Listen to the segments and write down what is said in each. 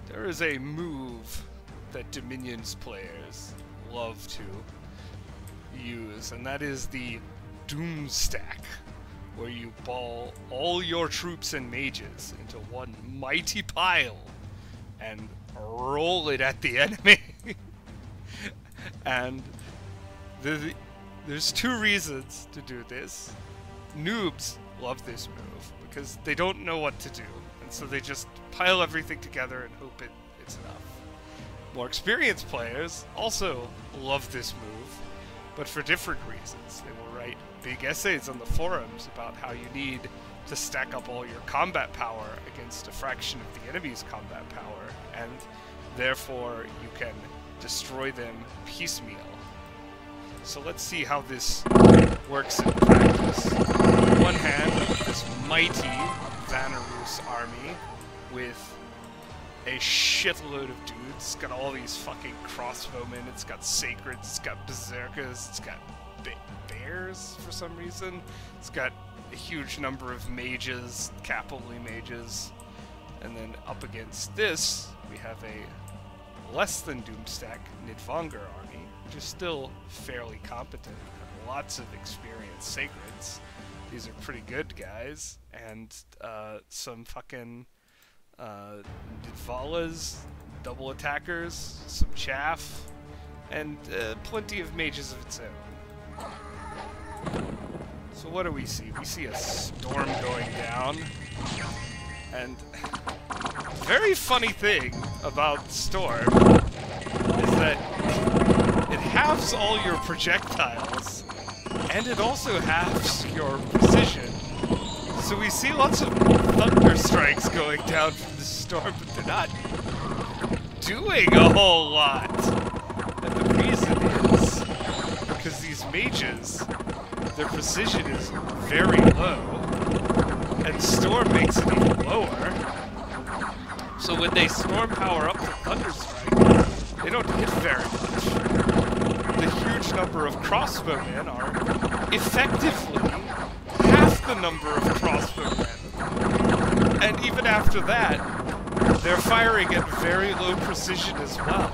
There is a move that Dominions players love to use, and that is the Doomstack, where you ball all your troops and mages into one mighty pile and roll it at the enemy. And there's two reasons to do this. Noobs love this move because they don't know what to do, and so they just pile everything together and hope it's enough. More experienced players also love this move, but for different reasons. They will write big essays on the forums about how you need to stack up all your combat power against a fraction of the enemy's combat power, and therefore you can destroy them piecemeal. So let's see how this works in practice. On one hand, this mighty Vanarus army with a shitload of dudes. It's got all these fucking crossbowmen, it's got sacreds, it's got berserkers, it's got bears for some reason. It's got a huge number of mages, cavalry mages. And then up against this, we have a less than Doomstack Nidvanger army, which is still fairly competent. Lots of experienced sacreds. These are pretty good guys. And some fucking Nidvalas, double attackers, some chaff, and plenty of mages of its own. So what do we see? We see a storm going down, and very funny thing about Storm is that it halves all your projectiles, and it also halves your precision. So we see lots of thunder strikes going down from the storm, but they're not doing a whole lot. And the reason is because these mages, their precision is very low, and Storm makes it even lower. So when they Storm power up to Thunder Strike, they don't hit very much. The huge number of crossbowmen are effectively half the number of crossbowmen. And even after that, they're firing at very low precision as well.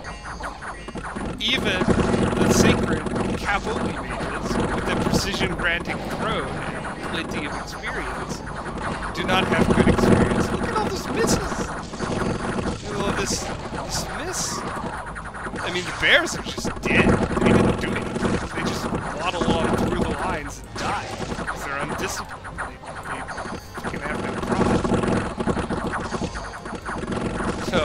Even the sacred cavalry mages, with their precision-granting throne and plenty of experience, do not have good experience. Look at all those misses! Look at all this miss. I mean, the bears are just dead. They didn't do anything. They just waddle along through the lines and die because they're undisciplined. They can have no problem. So,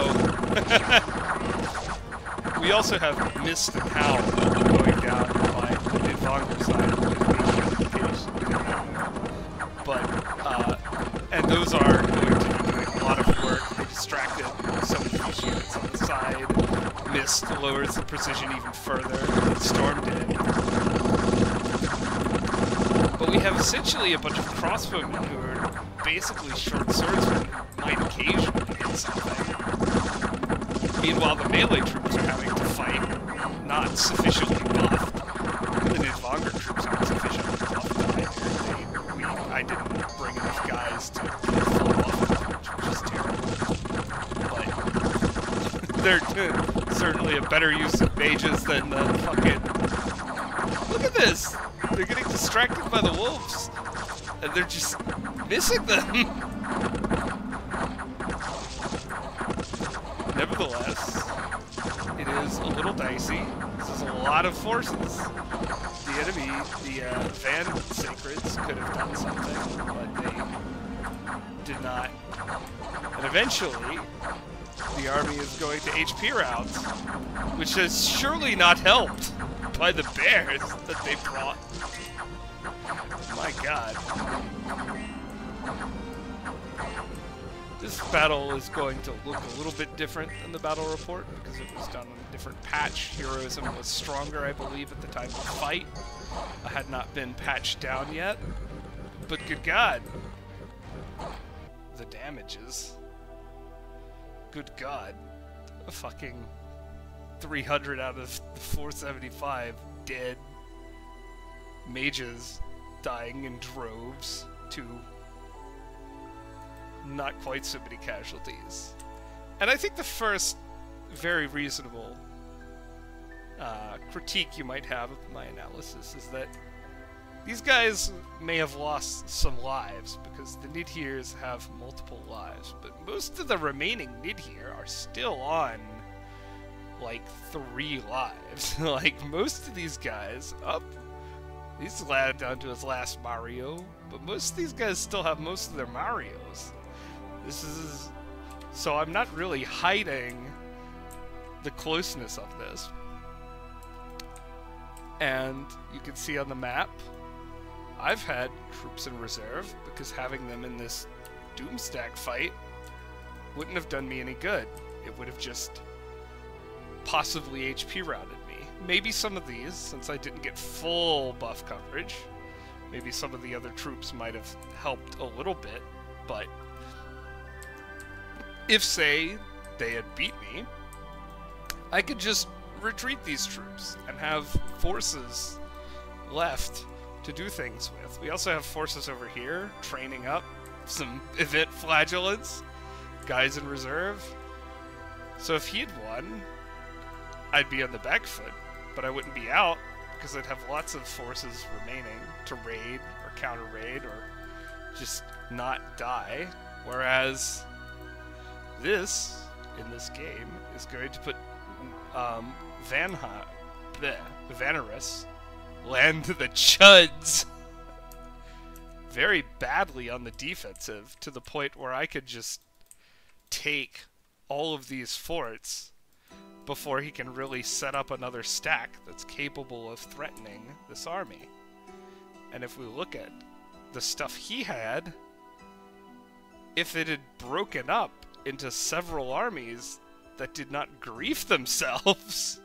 we also have Mist and Howl going down by the Nidvanger side of the but, and those are going to be doing a lot of work. They distracted some of these units on the side. Mist lowers the precision even further than Storm did. But we have essentially a bunch of crossbowmen who are basically short swordsmen who might occasionally hit something. Meanwhile, the melee troops are having to fight, not sufficiently buffed. The Nidvanger troops aren't sufficiently buffed either. I didn't bring enough guys to get full buff, which is terrible. But they're certainly a better use of mages than the fucking... Look at this! They're getting distracted by the wolves, and they're just missing them! Nevertheless, it is a little dicey. This is a lot of forces. The enemy, the Van Sacreds, could have done something, but they did not. And eventually, the army is going to HP rounds, which is surely not helped by the bears that they brought. My god. This battle is going to look a little bit different than the battle report because it was done on a different patch. Heroism was stronger, I believe, at the time of the fight. I had not been patched down yet. But good god. The damages. Good god. A fucking 300 out of 475 dead. Mages dying in droves to not quite so many casualties. And I think the first very reasonable critique you might have of my analysis is that these guys may have lost some lives because the Nidhirs have multiple lives, but most of the remaining Nidhir are still on like 3 lives. Like most of these guys he's lad down to his last Mario, but most of these guys still have most of their Marios. So I'm not really hiding the closeness of this. And you can see on the map, I've had troops in reserve because having them in this Doomstack fight wouldn't have done me any good. It would have just possibly HP routed me. Maybe some of these, since I didn't get full buff coverage, maybe some of the other troops might have helped a little bit, but if, say, they had beat me, I could just retreat these troops and have forces left to do things with. We also have forces over here training up some event flagellants, guys in reserve. So if he'd won, I'd be on the back foot, but I wouldn't be out because I'd have lots of forces remaining to raid or counter raid or just not die. Whereas this, in this game, is going to put Vanarus land the chuds very badly on the defensive, to the point where I could just take all of these forts before he can really set up another stack that's capable of threatening this army. And if we look at the stuff he had, if it had broken up into several armies that did not grief themselves,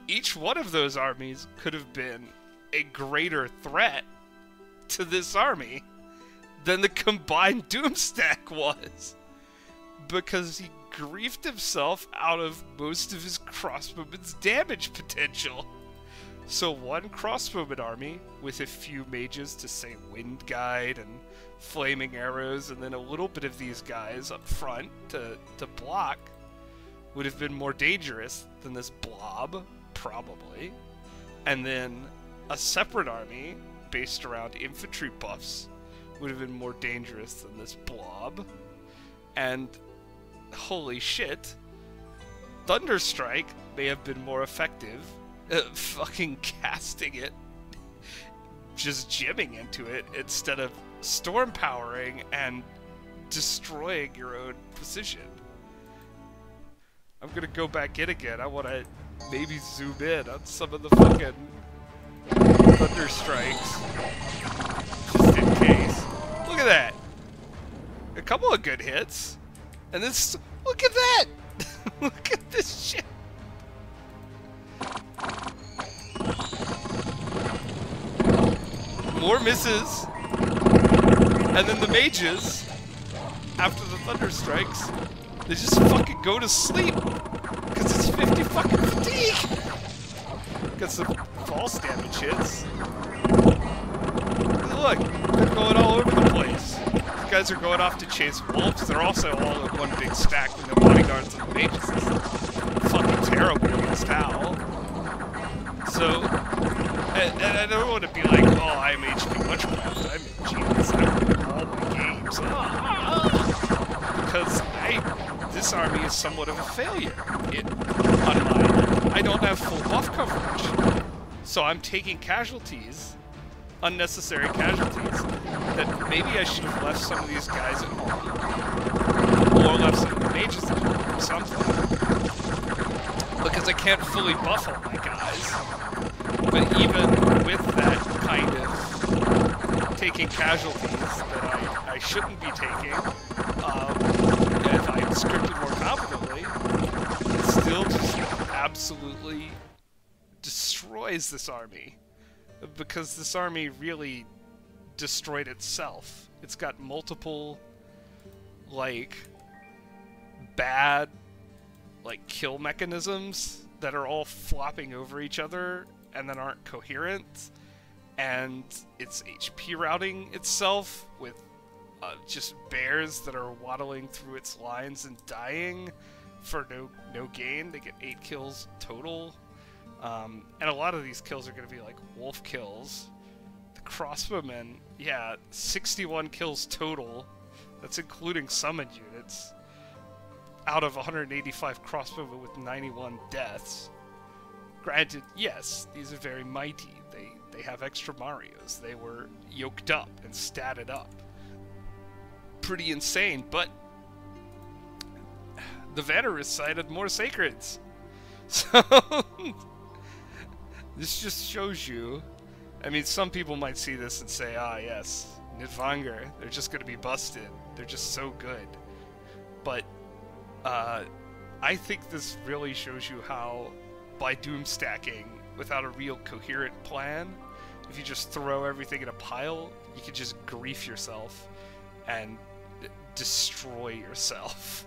each one of those armies could have been a greater threat to this army than the combined Doomstack was, because he griefed himself out of most of his crossbowman's damage potential. So one crossbowman army with a few mages to, say, wind guide and flaming arrows, and then a little bit of these guys up front to block, would have been more dangerous than this blob, probably. And then a separate army based around infantry buffs would have been more dangerous than this blob. And holy shit, Thunderstrike may have been more effective at fucking casting it, just jamming into it, instead of storm powering and destroying your own position. I'm gonna go back in again. I wanna maybe zoom in on some of the fucking Thunderstrikes, just in case. Look at that! A couple of good hits. And this, look at that! Look at this shit! More misses. And then the mages, after the Thunderstrikes, they just fucking go to sleep. Because it's 50 fucking fatigue! Got some false damage hits. Look, they're going all over the place. These guys are going off to chase wolves. They're also all in one big stack with the bodyguards and the mages. It's fucking terrible against Hal. So, and I don't want to be like, oh, I'm HP Witchcraft. I'm a genius. I win all my games. Because this army is somewhat of a failure. I don't have full buff coverage. So I'm taking casualties, unnecessary casualties, that maybe I should have left some of these guys at home. Or left some of the mages at home or something. Because I can't fully buff all my guys. But even with that kind of taking casualties that I shouldn't be taking, if I scripted more competently, it still just absolutely destroys this army. Because this army really destroyed itself. It's got multiple, like, bad, like, kill mechanisms that are all flopping over each other and then aren't coherent. And it's HP routing itself with just bears that are waddling through its lines and dying for no gain. They get 8 kills total. And a lot of these kills are going to be like wolf kills. The crossbowmen, yeah, 61 kills total. That's including summoned units. Out of 185 crossbowmen with 91 deaths. Granted, yes, these are very mighty. They have extra Marios. They were yoked up and statted up. Pretty insane, but the Vanerists cited more Sacreds. So this just shows you, I mean, some people might see this and say, ah, yes, Nidvanger, they're just going to be busted. They're just so good. But I think this really shows you how, by doomstacking without a real coherent plan, if you just throw everything in a pile, you can just grief yourself and destroy yourself.